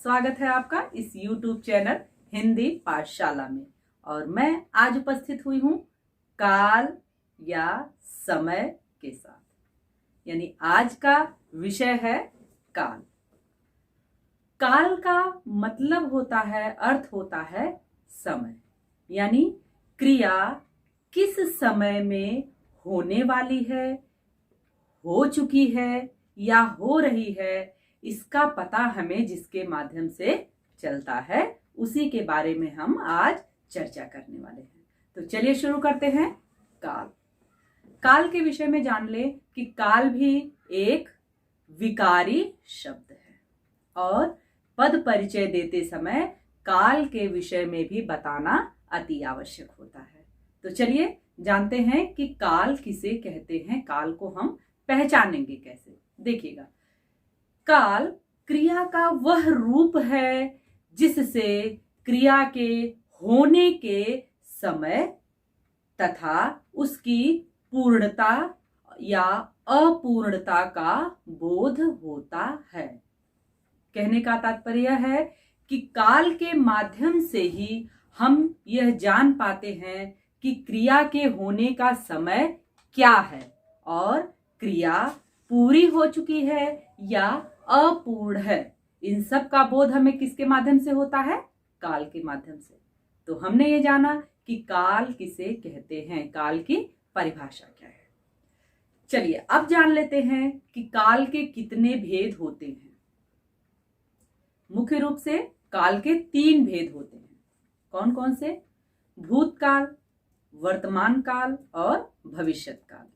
स्वागत है आपका इस YouTube चैनल हिंदी पाठशाला में। और मैं आज उपस्थित हुई हूँ काल या समय के साथ, यानी आज का विषय है काल। काल का मतलब होता है, अर्थ होता है समय, यानी क्रिया किस समय में होने वाली है, हो चुकी है या हो रही है, इसका पता हमें जिसके माध्यम से चलता है, उसी के बारे में हम आज चर्चा करने वाले हैं। तो चलिए शुरू करते हैं। काल। काल के विषय में जान ले कि काल भी एक विकारी शब्द है और पद परिचय देते समय काल के विषय में भी बताना अति आवश्यक होता है। तो चलिए जानते हैं कि काल किसे कहते हैं, काल को हम पहचानेंगे कैसे। देखिएगा, काल क्रिया का वह रूप है जिससे क्रिया के होने के समय तथा उसकी पूर्णता या अपूर्णता का बोध होता है। कहने का तात्पर्य है कि काल के माध्यम से ही हम यह जान पाते हैं कि क्रिया के होने का समय क्या है और क्रिया पूरी हो चुकी है या अपूर्ण है। इन सब का बोध हमें किसके माध्यम से होता है? काल के माध्यम से। तो हमने ये जाना कि काल किसे कहते हैं, काल की परिभाषा क्या है। चलिए अब जान लेते हैं कि काल के कितने भेद होते हैं। मुख्य रूप से काल के 3 भेद होते हैं। कौन कौन से? भूतकाल, वर्तमान काल और भविष्यत काल।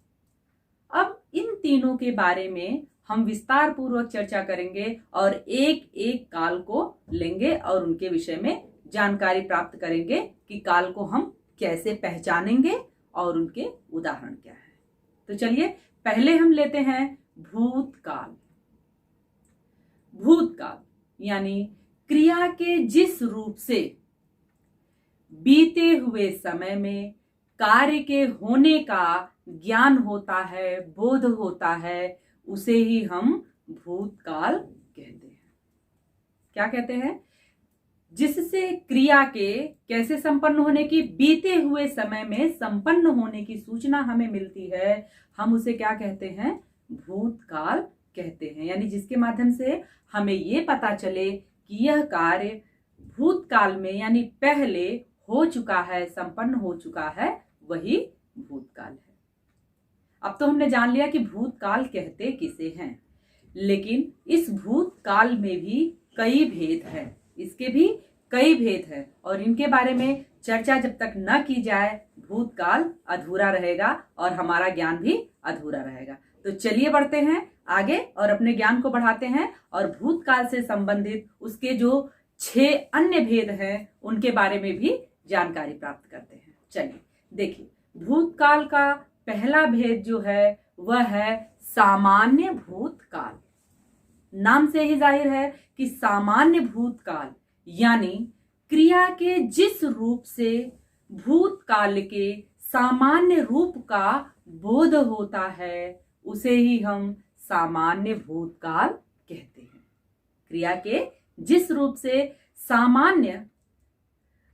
अब इन तीनों के बारे में हम विस्तार पूर्वक चर्चा करेंगे और एक एक काल को लेंगे और उनके विषय में जानकारी प्राप्त करेंगे कि काल को हम कैसे पहचानेंगे और उनके उदाहरण क्या है। तो चलिए पहले हम लेते हैं भूतकाल। भूतकाल यानी क्रिया के जिस रूप से बीते हुए समय में कार्य के होने का ज्ञान होता है, बोध होता है, उसे ही हम भूतकाल कहते हैं। क्या कहते हैं? जिससे क्रिया के कैसे संपन्न होने की, बीते हुए समय में संपन्न होने की सूचना हमें मिलती है, हम उसे क्या कहते हैं? भूतकाल कहते हैं। यानी जिसके माध्यम से हमें ये पता चले कि यह कार्य भूतकाल में यानी पहले हो चुका है, संपन्न हो चुका है, वही भूतकाल है। अब तो हमने जान लिया कि भूतकाल कहते किसे हैं, लेकिन इस भूतकाल में भी कई भेद हैं। इसके भी कई भेद हैं और इनके बारे में चर्चा जब तक न की जाए भूतकाल अधूरा रहेगा और हमारा ज्ञान भी अधूरा रहेगा। तो चलिए बढ़ते हैं आगे और अपने ज्ञान को बढ़ाते हैं और भूतकाल से संबंधित उसके जो 6 अन्य भेद हैं उनके बारे में भी जानकारी प्राप्त करते हैं। चलिए देखिए, भूतकाल का पहला भेद जो है वह है सामान्य भूतकाल। नाम से ही जाहिर है कि सामान्य भूतकाल यानी क्रिया के जिस रूप से भूतकाल के सामान्य रूप का बोध होता है, उसे ही हम सामान्य भूतकाल कहते हैं। क्रिया के जिस रूप से सामान्य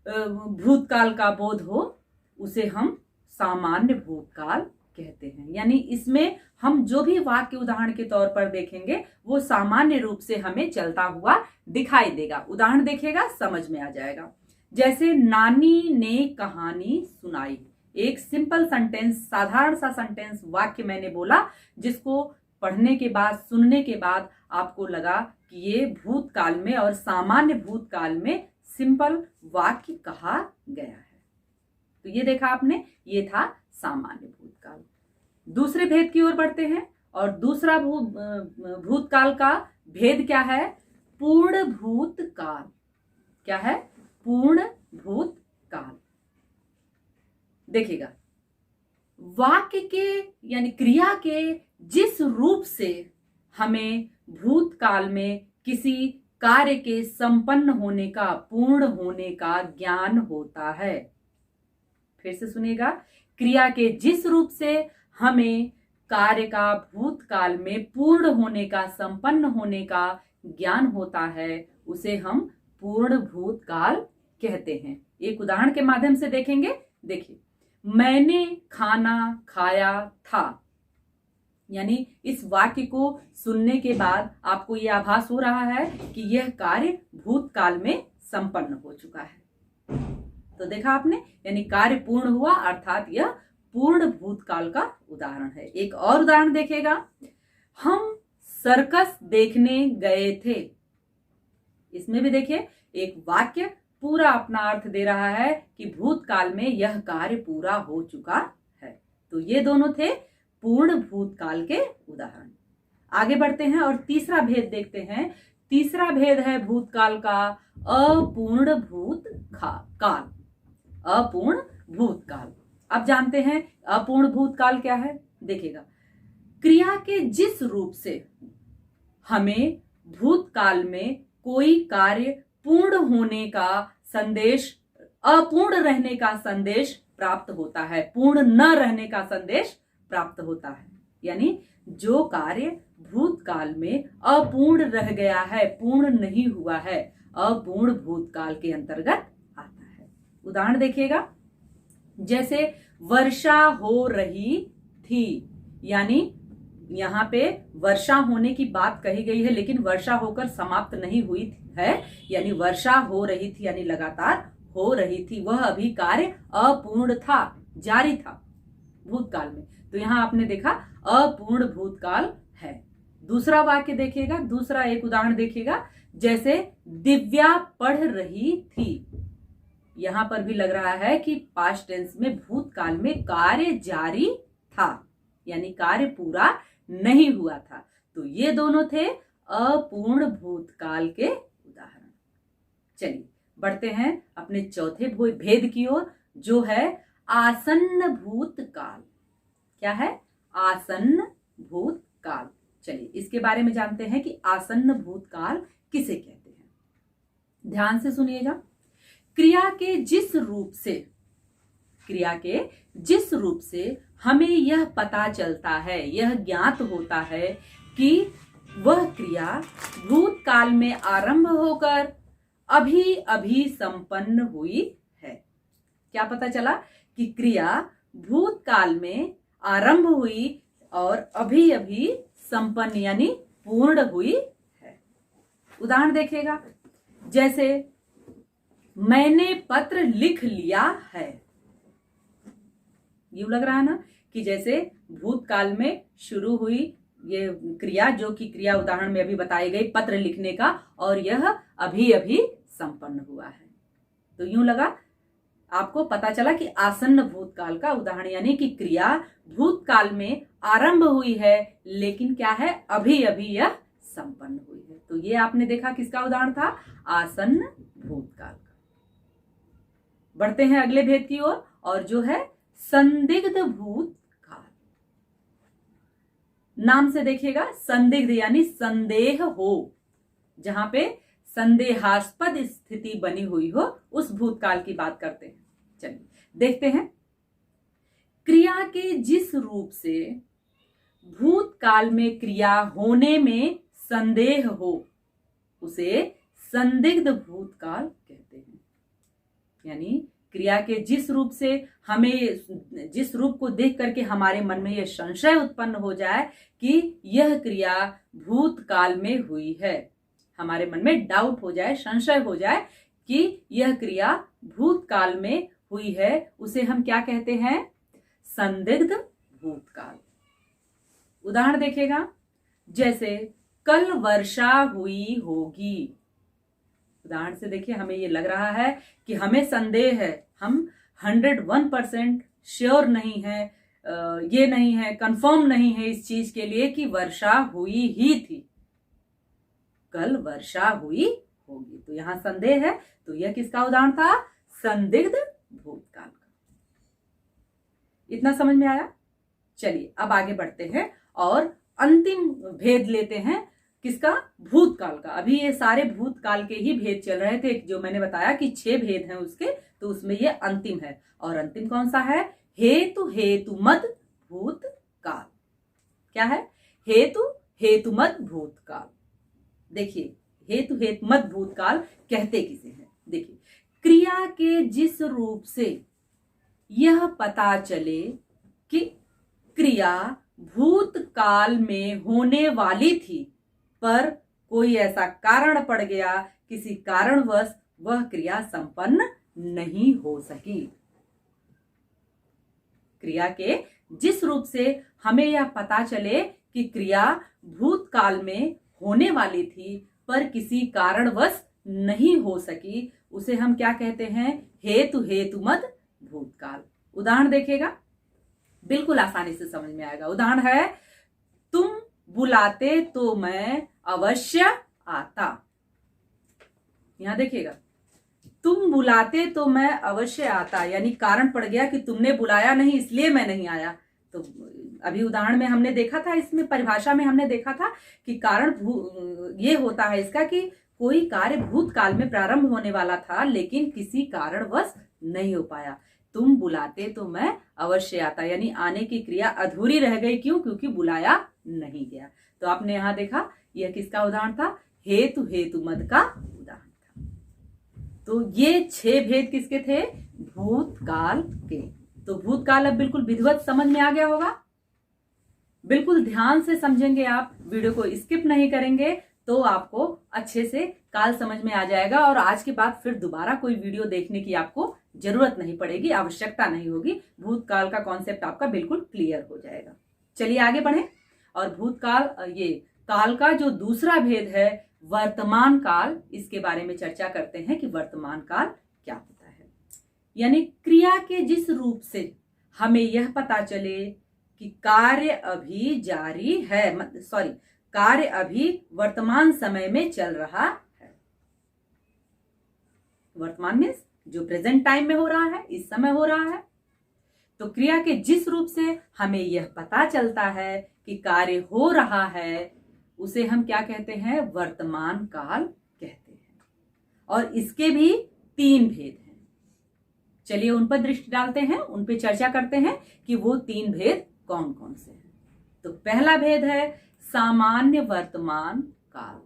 भूतकाल का बोध हो, उसे हम सामान्य भूतकाल कहते हैं। यानी इसमें हम जो भी वाक्य उदाहरण के तौर पर देखेंगे वो सामान्य रूप से हमें चलता हुआ दिखाई देगा। उदाहरण देखिएगा, समझ में आ जाएगा। जैसे नानी ने कहानी सुनाई, एक सिंपल सेंटेंस, साधारण सा सेंटेंस वाक्य मैंने बोला, जिसको पढ़ने के बाद, सुनने के बाद आपको लगा कि ये भूतकाल में और सामान्य भूतकाल में सिंपल वाक्य कहा गया है। तो ये देखा आपने, ये था सामान्य भूतकाल। दूसरे भेद की ओर बढ़ते हैं और दूसरा भूतकाल का भेद क्या है? पूर्ण भूतकाल। क्या है? पूर्ण भूतकाल। देखिएगा, वाक्य के यानी क्रिया के जिस रूप से हमें भूतकाल में किसी कार्य के संपन्न होने का, पूर्ण होने का ज्ञान होता है। फिर से सुनिएगा, क्रिया के जिस रूप से हमें कार्य का भूतकाल में पूर्ण होने का, संपन्न होने का ज्ञान होता है, उसे हम पूर्ण भूतकाल कहते हैं। एक उदाहरण के माध्यम से देखेंगे। देखिए, मैंने खाना खाया था, यानी इस वाक्य को सुनने के बाद आपको यह आभास हो रहा है कि यह कार्य भूतकाल में संपन्न हो चुका है। तो देखा आपने, यानी कार्य पूर्ण हुआ, अर्थात यह पूर्ण भूतकाल का उदाहरण है। एक और उदाहरण देखिएगा, हम सर्कस देखने गए थे। इसमें भी देखिए एक वाक्य पूरा अपना अर्थ दे रहा है कि भूतकाल में यह कार्य पूरा हो चुका है। तो ये दोनों थे पूर्ण भूतकाल के उदाहरण। आगे बढ़ते हैं और तीसरा भेद देखते हैं। तीसरा भेद है भूतकाल का अपूर्ण भूतकाल। अपूर्ण भूतकाल। अब जानते हैं अपूर्ण भूतकाल क्या है। देखिएगा, क्रिया के जिस रूप से हमें भूतकाल में कोई कार्य पूर्ण होने का संदेश अपूर्ण रहने का संदेश प्राप्त होता है, पूर्ण न रहने का संदेश प्राप्त होता है। यानी जो कार्य भूतकाल में अपूर्ण रह गया है, पूर्ण नहीं हुआ है, अपूर्ण भूतकाल के अंतर्गत आता है। उदाहरण देखिएगा, जैसे वर्षा हो रही थी, यानी यहाँ पे वर्षा होने की बात कही गई है, लेकिन वर्षा होकर समाप्त नहीं हुई है, यानी वर्षा हो रही थी, यानी लगातार हो रही थी। वह अभी कार्य अपूर्ण था, जारी था भूतकाल में। तो यहाँ आपने देखा अपूर्ण भूतकाल है। दूसरा वाक्य देखिएगा, दूसरा एक उदाहरण देखिएगा, जैसे दिव्या पढ़ रही थी। यहां पर भी लग रहा है कि पास्ट टेंस में भूतकाल में कार्य जारी था, यानी कार्य पूरा नहीं हुआ था। तो ये दोनों थे अपूर्ण भूतकाल के उदाहरण। चलिए बढ़ते हैं अपने चौथे भेद की ओर, जो है आसन्न भूतकाल। क्या है? आसन्न भूतकाल। चलिए इसके बारे में जानते हैं कि आसन्न भूतकाल किसे कहते हैं। ध्यान से सुनिएगा। क्रिया के जिस रूप से हमें यह पता चलता है, यह ज्ञात होता है कि वह क्रिया भूतकाल में आरंभ होकर अभी अभी संपन्न हुई है। क्या पता चला? कि क्रिया भूतकाल में आरंभ हुई और अभी अभी संपन्न यानी पूर्ण हुई है। उदाहरण देखिएगा, जैसे मैंने पत्र लिख लिया है। यूं लग रहा है ना कि जैसे भूतकाल में शुरू हुई ये क्रिया, जो कि क्रिया उदाहरण में अभी बताई गई पत्र लिखने का, और यह अभी अभी संपन्न हुआ है। तो यूं लगा, आपको पता चला कि आसन्न भूतकाल का उदाहरण, यानी कि क्रिया भूतकाल में आरंभ हुई है, लेकिन क्या है, अभी अभी यह संपन्न हुई है। तो ये आपने देखा किसका उदाहरण था? आसन्न भूतकाल का। बढ़ते हैं अगले भेद की ओर, और जो है संदिग्ध भूतकाल। नाम से देखिएगा, संदिग्ध यानी संदेह हो, जहां पे संदेहास्पद स्थिति बनी हुई हो, उस भूतकाल की बात करते हैं। चलिए देखते हैं। क्रिया के जिस रूप से भूतकाल में क्रिया होने में संदेह हो, उसे संदिग्ध भूतकाल कहते हैं। यानी क्रिया के जिस रूप से हमें, जिस रूप को देख करके हमारे मन में यह संशय उत्पन्न हो जाए कि यह क्रिया भूतकाल में हुई है, हमारे मन में डाउट हो जाए, संशय हो जाए कि यह क्रिया भूतकाल में हुई है, उसे हम क्या कहते हैं? संदिग्ध भूतकाल। उदाहरण देखिएगा, जैसे कल वर्षा हुई होगी। उदाहरण से देखिए, हमें ये लग रहा है कि हमें संदेह है, हम 101% श्योर नहीं है, ये नहीं है, कंफर्म नहीं है इस चीज के लिए कि वर्षा हुई ही थी, कल वर्षा हुई होगी। तो यहां संदेह है, तो यह किसका उदाहरण था? संदिग्ध भूतकाल का। इतना समझ में आया? चलिए अब आगे बढ़ते हैं और अंतिम भेद लेते हैं। किसका? भूतकाल का। अभी ये सारे भूतकाल के ही भेद चल रहे थे, जो मैंने बताया कि 6 भेद हैं उसके, तो उसमें ये अंतिम है। और अंतिम कौन सा है? हेतुमद भूतकाल। क्या है? हेतुमद भूतकाल। देखिए, हेतु हेतु मत भूतकाल कहते किसे हैं? देखिए, क्रिया के जिस रूप से यह पता चले कि क्रिया भूतकाल में होने वाली थी, पर कोई ऐसा कारण पड़ गया, किसी कारणवश वह क्रिया संपन्न नहीं हो सकी। क्रिया के जिस रूप से हमें यह पता चले कि क्रिया भूतकाल में होने वाली थी, पर किसी कारणवश नहीं हो सकी, उसे हम क्या कहते हैं? हेतु हेतु मत भूतकाल। उदाहरण देखिएगा, बिल्कुल आसानी से समझ में आएगा। उदाहरण है, तुम बुलाते तो मैं अवश्य आता। यहां देखिएगा, तुम बुलाते तो मैं अवश्य आता, यानी कारण पड़ गया कि तुमने बुलाया नहीं इसलिए मैं नहीं आया। तो अभी उदाहरण में हमने देखा था, इसमें परिभाषा में हमने देखा था कि कारण ये होता है इसका कि कोई कार्य भूतकाल में प्रारंभ होने वाला था, लेकिन किसी कारणवश नहीं हो पाया। तुम बुलाते तो मैं अवश्य आता, यानी आने की क्रिया अधूरी रह गई। क्यों? क्योंकि बुलाया नहीं गया। तो आपने यहां देखा, यह किसका उदाहरण था? हेतु हेतु मत का उदाहरण था। तो ये 6 भेद किसके थे? भूतकाल के। तो भूतकाल अब बिल्कुल विधिवत समझ में आ गया होगा। बिल्कुल ध्यान से समझेंगे आप, वीडियो को स्किप नहीं करेंगे तो आपको अच्छे से काल समझ में आ जाएगा, और आज के बाद फिर दोबारा कोई वीडियो देखने की आपको जरूरत नहीं पड़ेगी, आवश्यकता नहीं होगी। भूतकाल का कॉन्सेप्ट आपका बिल्कुल क्लियर हो जाएगा। चलिए आगे बढ़े, और भूतकाल, ये काल का जो दूसरा भेद है वर्तमान काल, इसके बारे में चर्चा करते हैं कि वर्तमान काल क्या होता है। यानी क्रिया के जिस रूप से हमें यह पता चले कि कार्य अभी जारी है, कार्य अभी वर्तमान समय में चल रहा है। वर्तमान मीन्स जो प्रेजेंट टाइम में हो रहा है, इस समय हो रहा है। तो क्रिया के जिस रूप से हमें यह पता चलता है कि कार्य हो रहा है, उसे हम क्या कहते हैं? वर्तमान काल कहते हैं। और इसके भी 3 भेद हैं। चलिए उन पर दृष्टि डालते हैं, उन पर चर्चा करते हैं कि वो 3 भेद कौन कौन से हैं। तो पहला भेद है सामान्य वर्तमान काल।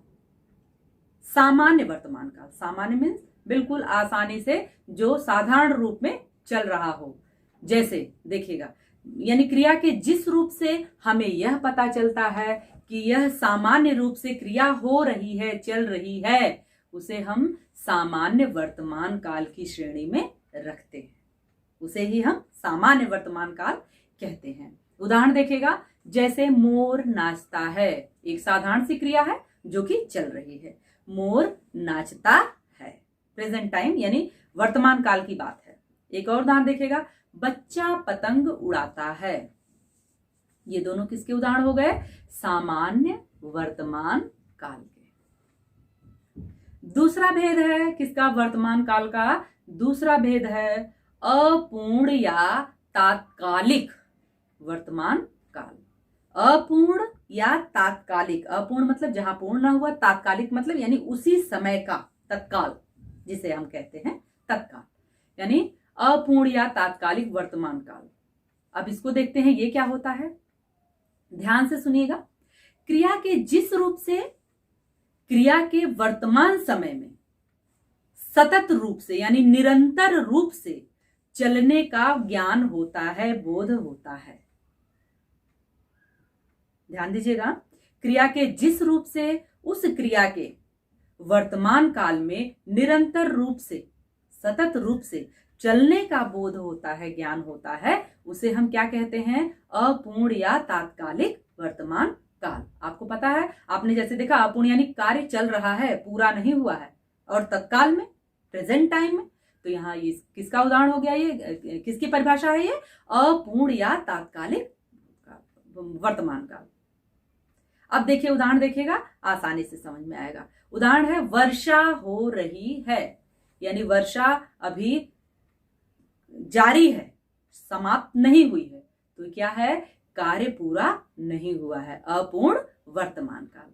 सामान्य वर्तमान काल, सामान्य मीन्स बिल्कुल आसानी से जो साधारण रूप में चल रहा हो। जैसे देखिएगा, यानी क्रिया के जिस रूप से हमें यह पता चलता है कि यह सामान्य रूप से क्रिया हो रही है, चल रही है, उसे हम सामान्य वर्तमान काल की श्रेणी में रखते हैं। उसे ही हम सामान्य वर्तमान काल कहते हैं। उदाहरण देखिएगा, जैसे मोर नाचता है, एक साधारण सी क्रिया है जो कि चल रही है। मोर नाचता है, प्रेजेंट टाइम यानी वर्तमान काल की बात है। एक और उदाहरण देखिएगा, बच्चा पतंग उड़ाता है। ये दोनों किसके उदाहरण हो गए? सामान्य वर्तमान काल के। दूसरा भेद है किसका? वर्तमान काल का दूसरा भेद है अपूर्ण या तात्कालिक वर्तमान काल। अपूर्ण या तात्कालिक, अपूर्ण मतलब जहां पूर्ण ना हुआ, तात्कालिक मतलब यानी उसी समय का, तत्काल जिसे हम कहते हैं तत्काल, यानी अपूर्ण या तात्कालिक वर्तमान काल। अब इसको देखते हैं ये क्या होता है, ध्यान से सुनिएगा। क्रिया के जिस रूप से क्रिया के वर्तमान समय में सतत रूप से यानी निरंतर रूप से चलने का ज्ञान होता है, बोध होता है। ध्यान दीजिएगा, क्रिया के जिस रूप से उस क्रिया के वर्तमान काल में निरंतर रूप से, सतत रूप से चलने का बोध होता है, ज्ञान होता है, उसे हम क्या कहते हैं? अपूर्ण या तात्कालिक वर्तमान काल। आपको पता है, आपने जैसे देखा अपूर्ण यानी कार्य चल रहा है, पूरा नहीं हुआ है, और तत्काल में प्रेजेंट टाइम में, तो यहाँ ये किसका उदाहरण हो गया? ये किसकी परिभाषा है? ये अपूर्ण या तात्कालिक वर्तमान काल। अब देखिए उदाहरण देखिएगा, आसानी से समझ में आएगा। उदाहरण है वर्षा हो रही है, यानी वर्षा अभी जारी है, समाप्त नहीं हुई है, तो क्या है? कार्य पूरा नहीं हुआ है, अपूर्ण वर्तमान काल।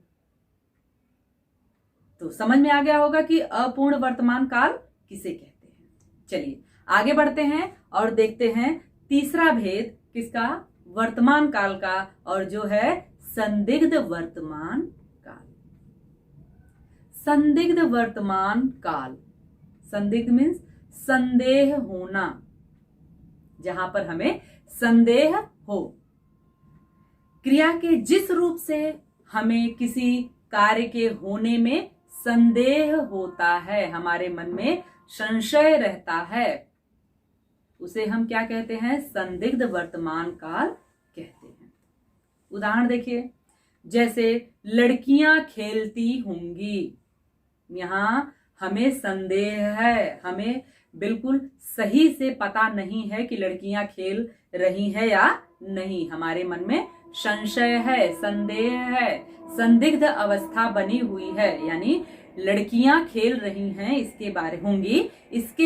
तो समझ में आ गया होगा कि अपूर्ण वर्तमान काल किसे कहते हैं। चलिए आगे बढ़ते हैं और देखते हैं तीसरा भेद किसका? वर्तमान काल का, और जो है संदिग्ध वर्तमान काल। संदिग्ध वर्तमान काल। संदिग्ध मीन्स संदेह होना, जहां पर हमें संदेह हो। क्रिया के जिस रूप से हमें किसी कार्य के होने में संदेह होता है, हमारे मन में संशय रहता है, उसे हम क्या कहते हैं? संदिग्ध वर्तमान काल कहते हैं। उदाहरण देखिए, जैसे लड़कियां खेलती होंगी। यहां हमें संदेह है, हमें बिल्कुल सही से पता नहीं है कि लड़कियां खेल रही है या नहीं। हमारे मन में संशय है, संदेह है, संदिग्ध अवस्था बनी हुई है, यानी लड़कियां खेल रही हैं इसके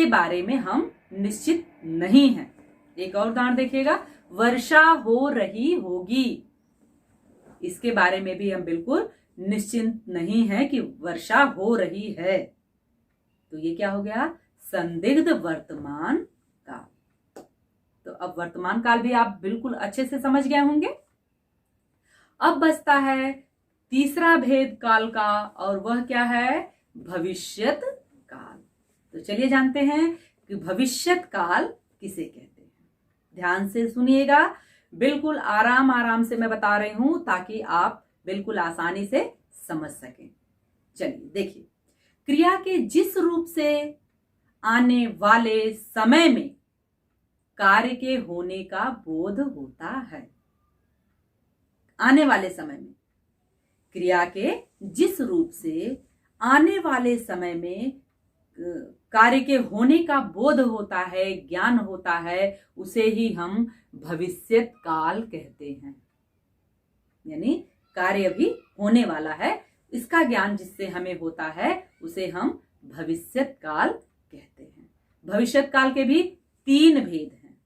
बारे में हम निश्चित नहीं हैं। एक और उदाहरण देखिएगा, वर्षा हो रही होगी। इसके बारे में भी हम बिल्कुल निश्चिंत नहीं है कि वर्षा हो रही है। तो ये क्या हो गया? संदिग्ध वर्तमान काल। तो अब वर्तमान काल भी आप बिल्कुल अच्छे से समझ गए होंगे। अब बचता है तीसरा भेद काल का, और वह क्या है? भविष्यत काल। तो चलिए जानते हैं कि भविष्यत काल किसे कहते हैं। ध्यान से सुनिएगा, बिल्कुल आराम आराम से मैं बता रही हूं ताकि आप बिल्कुल आसानी से समझ सकें। चलिए देखिए, क्रिया के जिस रूप से आने वाले समय में कार्य के होने का बोध होता है। आने वाले समय में क्रिया के जिस रूप से आने वाले समय में कार्य के होने का बोध होता है, ज्ञान होता है, उसे ही हम भविष्यत काल कहते हैं। यानी कार्य भी होने वाला है, इसका ज्ञान जिससे हमें होता है उसे हम भविष्यत काल कहते हैं। भविष्यत काल के भी 3 भेद हैं,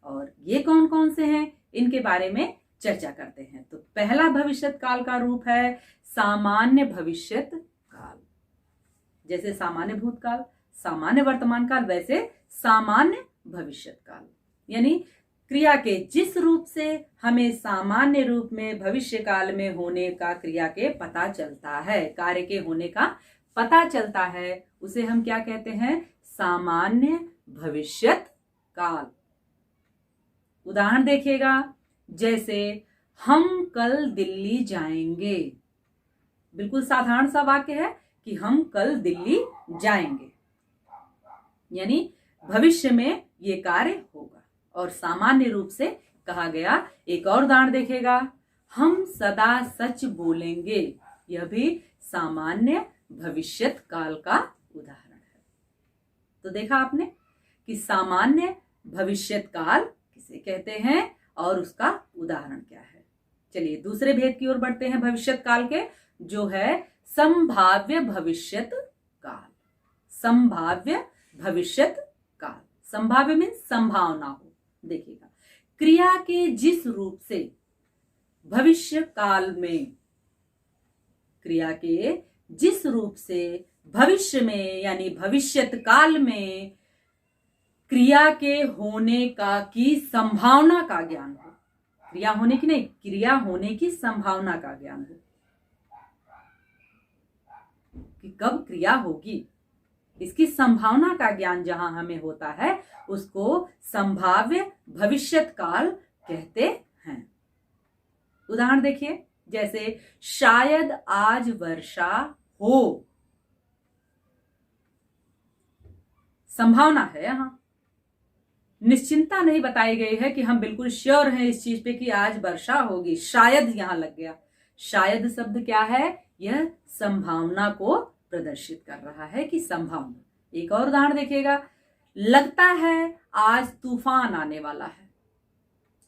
और ये कौन कौन से हैं इनके बारे में चर्चा करते हैं। तो पहला भविष्यत काल का रूप है सामान्य भविष्यत काल। जैसे सामान्य भूतकाल, सामान्य वर्तमान काल, वैसे सामान्य भविष्यत काल। यानी क्रिया के जिस रूप से हमें सामान्य रूप में भविष्य काल में होने का क्रिया के पता चलता है, कार्य के होने का पता चलता है, उसे हम क्या कहते हैं? सामान्य भविष्यत काल। उदाहरण देखिएगा, जैसे हम कल दिल्ली जाएंगे। बिल्कुल साधारण सा वाक्य है कि हम कल दिल्ली जाएंगे, यानी भविष्य में ये कार्य होगा और सामान्य रूप से कहा गया। एक और उदाहरण देखिएगा, हम सदा सच बोलेंगे। यह भी सामान्य भविष्यत काल का उदाहरण है। तो देखा आपने कि सामान्य भविष्यत काल किसे कहते हैं और उसका उदाहरण क्या है। चलिए दूसरे भेद की ओर बढ़ते हैं भविष्यत काल के, जो है संभाव्य भविष्यत काल। संभाव्य भविष्यत काल, संभाव्य मीन्स संभावना हो। देखिएगा, क्रिया के जिस रूप से भविष्य काल में, क्रिया के जिस रूप से भविष्य में यानी भविष्यत काल में क्रिया के होने का की संभावना का ज्ञान हो। क्रिया होने की नहीं, क्रिया होने की संभावना का ज्ञान हो कि कब क्रिया होगी, इसकी संभावना का ज्ञान जहां हमें होता है उसको संभाव्य भविष्यत काल कहते हैं। उदाहरण देखिए, जैसे शायद आज वर्षा हो। संभावना है, यहां निश्चिंता नहीं बताई गई है कि हम बिल्कुल श्योर हैं इस चीज पे कि आज वर्षा होगी। शायद यहां लग गया। शायद शब्द क्या है? यह संभावना को प्रदर्शित कर रहा है कि संभावना। एक और उदाहरण देखिएगा, लगता है आज तूफान आने वाला है।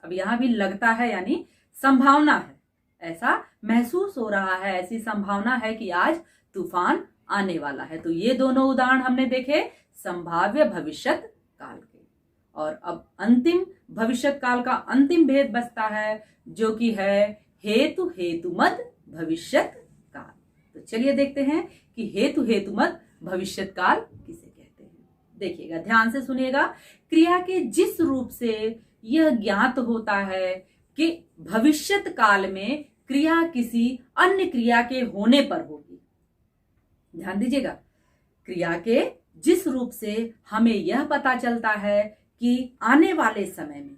अब यहां भी लगता है यानी संभावना है, ऐसा महसूस हो रहा है, ऐसी संभावना है कि आज तूफान आने वाला है। तो ये दोनों उदाहरण हमने देखे संभाव्य भविष्यत काल के। और अब अंतिम भविष्यत काल का अंतिम भेद बचता है, जो कि है हेतु हेतुमद भविष्यत काल। तो चलिए देखते हैं कि हेतु हेतुमद भविष्यत काल किसे कहते हैं। देखिएगा, ध्यान से सुनिएगा, क्रिया के जिस रूप से यह ज्ञात होता है कि भविष्यत काल में क्रिया किसी अन्य क्रिया के होने पर होगी। ध्यान दीजिएगा, क्रिया के जिस रूप से हमें यह पता चलता है कि आने वाले समय में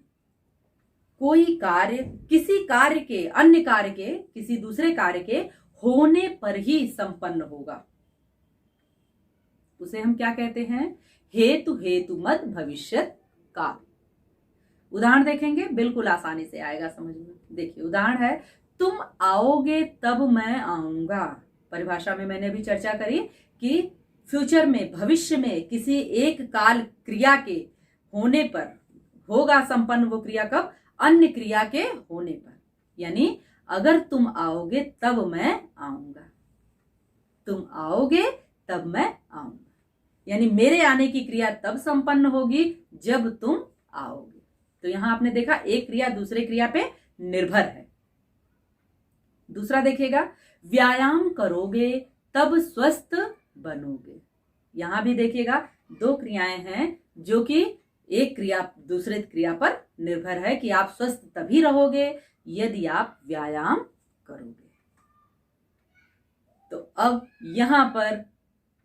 कोई कार्य किसी कार्य के, अन्य कार्य के, किसी दूसरे कार्य के होने पर ही संपन्न होगा, उसे हम क्या कहते हैं? हेतु हेतु मत भविष्यत काल। उदाहरण देखेंगे, बिल्कुल आसानी से आएगा समझ में। देखिए उदाहरण है, तुम आओगे तब मैं आऊंगा। परिभाषा में मैंने भी चर्चा करी कि फ्यूचर में, भविष्य में किसी एक काल क्रिया के होने पर होगा संपन्न वो क्रिया कब? अन्य क्रिया के होने पर। यानी अगर तुम आओगे तब मैं आऊंगा, तुम आओगे तब मैं आऊंगा, यानी मेरे आने की क्रिया तब संपन्न होगी जब तुम आओगे। तो यहां आपने देखा एक क्रिया दूसरे क्रिया पे निर्भर है। दूसरा देखिएगा, व्यायाम करोगे तब स्वस्थ बनोगे। यहां भी देखिएगा दो क्रियाएं हैं जो कि एक क्रिया दूसरे क्रिया पर निर्भर है कि आप स्वस्थ तभी रहोगे यदि आप व्यायाम करोगे। तो अब यहां पर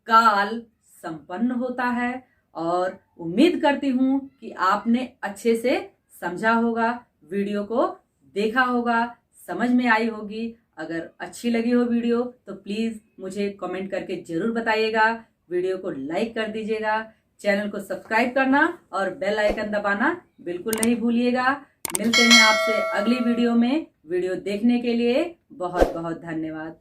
काल संपन्न होता है और उम्मीद करती हूं कि आपने अच्छे से समझा होगा, वीडियो को देखा होगा, समझ में आई होगी। अगर अच्छी लगी हो वीडियो तो प्लीज मुझे कमेंट करके जरूर बताइएगा, वीडियो को लाइक कर दीजिएगा, चैनल को सब्सक्राइब करना और बेल आइकन दबाना बिल्कुल नहीं भूलिएगा। मिलते हैं आपसे अगली वीडियो में। वीडियो देखने के लिए बहुत बहुत धन्यवाद।